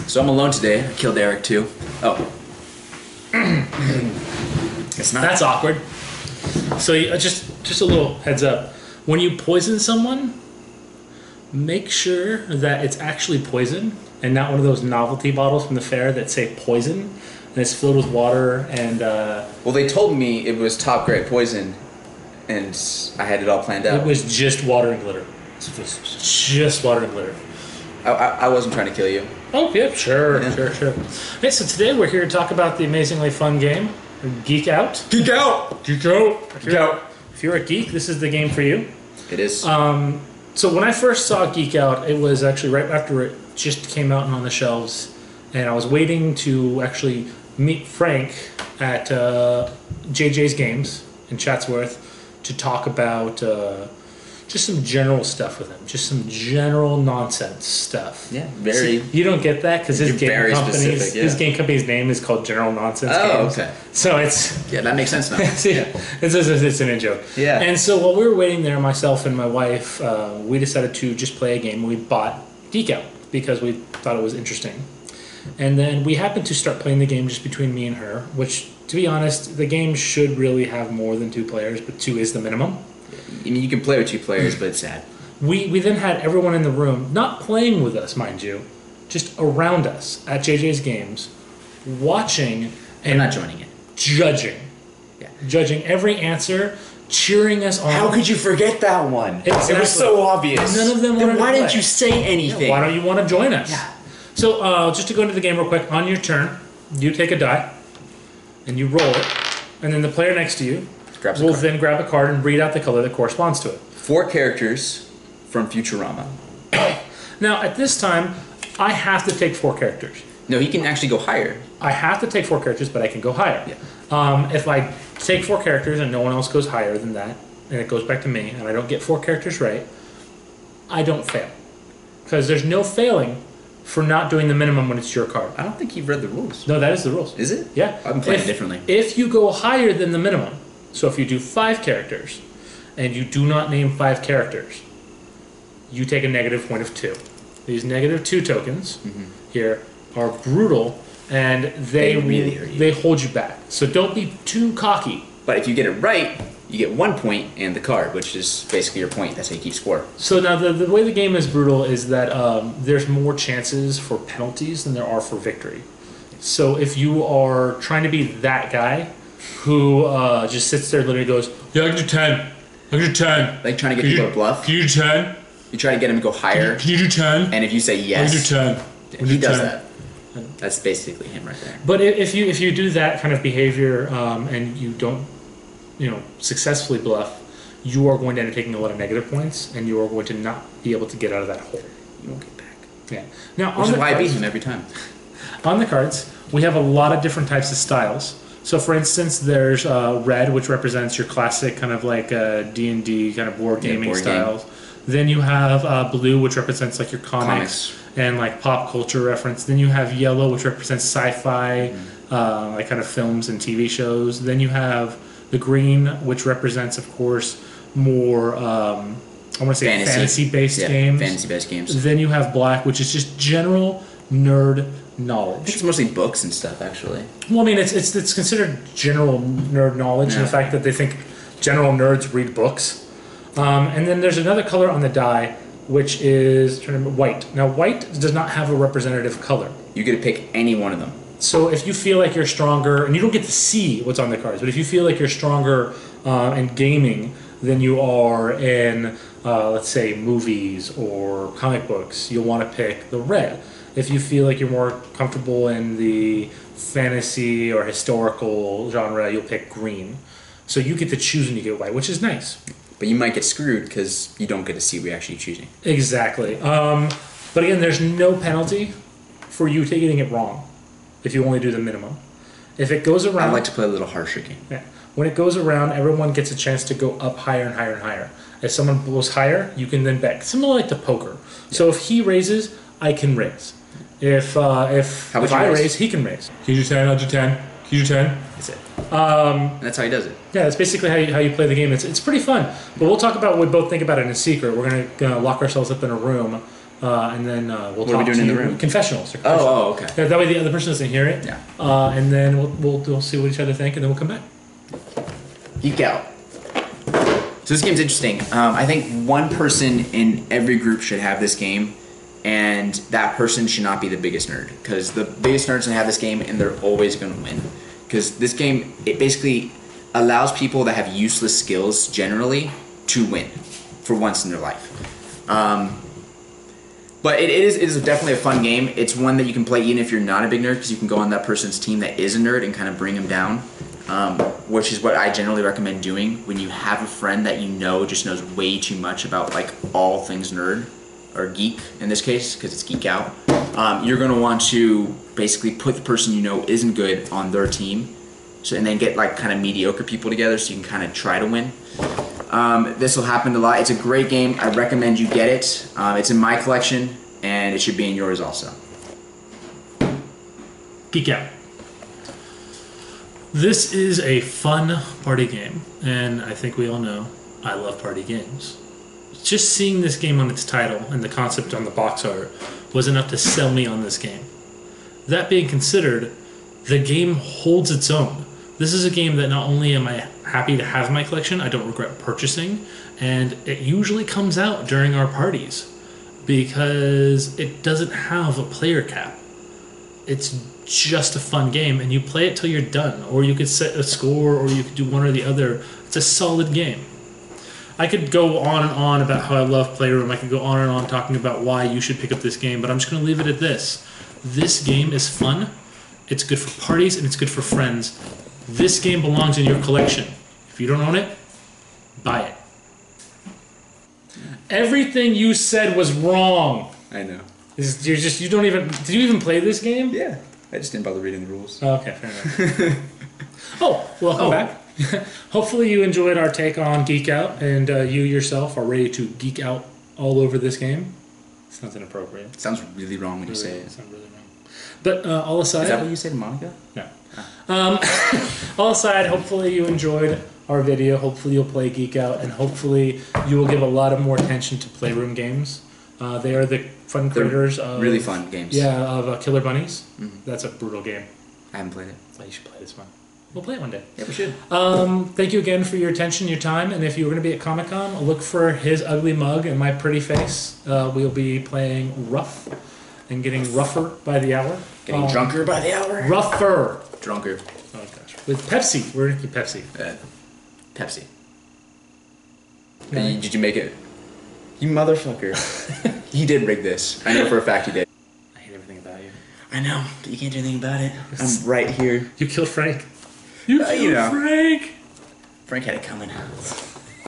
So I'm alone today. I killed Eric too. Oh. It's not. That's awkward. So just a little heads up. When you poison someone, make sure that it's actually poison and not one of those novelty bottles from the fair that say poison and it's filled with water and... Well, they told me it was top grade poison and I had it all planned out. It was just water and glitter. It was just water and glitter. I wasn't trying to kill you. Oh, yeah, sure. Okay, so today we're here to talk about the amazingly fun game, Geek Out. Geek Out! Geek Out! Geek Out! If you're a geek, this is the game for you. It is. So when I first saw Geek Out, it was actually right after it just came out and on the shelves, and I was waiting to actually meet Frank at JJ's Games in Chatsworth to talk about just some general stuff with him, just some general nonsense stuff. Yeah, very. So you don't get that because his game company's name is called General Nonsense Games. Okay. So it's that makes sense now. It's an in-joke. Yeah. And so while we were waiting there, myself and my wife, we decided to just play a game. We bought Geek Out because we thought it was interesting. And then we happened to start playing the game just between me and her, which, to be honest, the game should really have more than 2 players, but 2 is the minimum. I mean, you can play with 2 players, but it's sad. We then had everyone in the room, not playing with us, mind you, just around us at JJ's Games, watching and not joining it. Judging. Yeah. Judging every answer, cheering us on. How could you forget that one? Exactly. It was so obvious. None of them wanted to play. Why didn't you say anything? Yeah, why don't you want to join us? Yeah. So just to go into the game real quick, on your turn, you take a die, and you roll it, and then the player next to you will then grab a card and read out the color that corresponds to it. 4 characters from Futurama. Now, at this time, I have to take 4 characters. No, he can actually go higher. I have to take 4 characters, but I can go higher. Yeah. If I take 4 characters and no one else goes higher than that, and it goes back to me, and I don't get 4 characters right, I don't fail. Because there's no failing for not doing the minimum when it's your card. I don't think you've read the rules. No, that is the rules. Is it? Yeah. I'm playing it differently. If you go higher than the minimum, so if you do 5 characters, and you do not name 5 characters, you take a negative point of 2. These negative 2 tokens here are brutal, and they really hurt you. They hold you back. So don't be too cocky. But if you get it right, you get 1 point and the card, which is basically your point. That's how you keep score. So now the way the game is brutal is that there's more chances for penalties than there are for victory. So if you are trying to be that guy who just sits there and literally goes, yeah, I can do 10. I can do 10. Like trying to get people to bluff. Can you do 10? You try to get him to go higher. Can you do 10? And if you say yes, I can do 10. He does that. That's basically him right there. But if you do that kind of behavior and you don't, successfully bluff, you are going to end up taking a lot of negative points, and you are going to not be able to get out of that hole. You won't get back. Yeah. Now, which is why I beat him every time. On the cards, we have a lot of different types of styles. So, for instance, there's red, which represents your classic kind of like D&D kind of board gaming styles. Then you have blue, which represents like your comics and like pop culture reference. Then you have yellow, which represents sci-fi, like kind of films and TV shows. Then you have the green, which represents, of course, more I want to say fantasy-based games. Fantasy-based games. Then you have black, which is just general nerd knowledge. I think it's mostly books and stuff, actually. Well, I mean, it's considered general nerd knowledge, and the fact that they think general nerds read books. And then there's another color on the die, which is white. Now, white does not have a representative color. You get to pick any one of them. So if you feel like you're stronger, and you don't get to see what's on the cards, but if you feel like you're stronger in gaming than you are in, let's say, movies or comic books, you'll want to pick the red. If you feel like you're more comfortable in the fantasy or historical genre, you'll pick green. So you get to choose when you get white, which is nice. But you might get screwed because you don't get to see what you're actually choosing. Exactly. But again, there's no penalty for you getting it wrong if you only do the minimum. If it goes around... I like to play a little harsher game. Yeah. When it goes around, everyone gets a chance to go up higher and higher and higher. If someone goes higher, you can then bet. Similar like to poker. Yeah. So if he raises, I can raise. If I raise, he can raise. Can you do 10? I'll do 10. Can you do 10? That's it. That's how he does it. Yeah, that's basically how you play the game. It's pretty fun. But we'll talk about what we both think about it in secret. We're going to lock ourselves up in a room and then we'll What talk are we doing to in the you. room? Confessionals. Oh, okay. Yeah, that way the other person doesn't hear it. Yeah. And then we'll see what each other think, and then we'll come back. Geek Out. So this game's interesting. I think one person in every group should have this game, and that person should not be the biggest nerd, because the biggest nerd's gonna have this game, and they're always gonna win. Because this game, it basically allows people that have useless skills generally to win for once in their life. But it is definitely a fun game. It's one that you can play even if you're not a big nerd, because you can go on that person's team that is a nerd and kind of bring them down, which is what I generally recommend doing when you have a friend that you know just knows way too much about like all things nerd, or geek in this case, because it's Geek Out. You're going to want to basically put the person you know isn't good on their team, and then get like kind of mediocre people together so you can kind of try to win. This will happen a lot. It's a great game. I recommend you get it. It's in my collection, and it should be in yours also. Geek Out. This is a fun party game, and I think we all know I love party games. Just seeing this game on its title and the concept on the box art was enough to sell me on this game. That being considered, the game holds its own. This is a game that not only am I happy to have in my collection, I don't regret purchasing, and it usually comes out during our parties because it doesn't have a player cap. It's just a fun game, and you play it till you're done, or you could set a score, or you could do one or the other. It's a solid game. I could go on and on about how I love Playroom. I could go on and on talking about why you should pick up this game, but I'm just going to leave it at this. This game is fun, it's good for parties, and it's good for friends. This game belongs in your collection. If you don't own it, buy it. Everything you said was wrong. I know. You don't even. Did you even play this game? Yeah. I just didn't bother reading the rules. Oh, okay, fair enough. Welcome back. Hopefully you enjoyed our take on Geek Out, and you yourself are ready to geek out all over this game. Sounds inappropriate. It sounds really wrong when you say it. Sounds really wrong. But all aside... Is that what you said, Monica? No. All aside, hopefully you enjoyed our video. Hopefully you'll play Geek Out, and hopefully you will give a lot of more attention to Playroom games. They are the fun creators of... Really fun games. Yeah, of Killer Bunnies. Mm-hmm. That's a brutal game. I haven't played it. Oh, you should play this one. We'll play it one day. Yeah, we should. Thank you again for your attention, your time, and if you're going to be at Comic-Con, look for his ugly mug and my pretty face. We'll be playing rough and getting rougher by the hour. Getting drunker by the hour? Rougher. Drunker. Oh, gosh. With Pepsi. We're going to keep Pepsi. Pepsi. No. Did you make it? You motherfucker. He did rig this. I know for a fact he did. I hate everything about you. I know, but you can't do anything about it. I'm right here. You killed Frank. You killed Frank! Frank had it coming.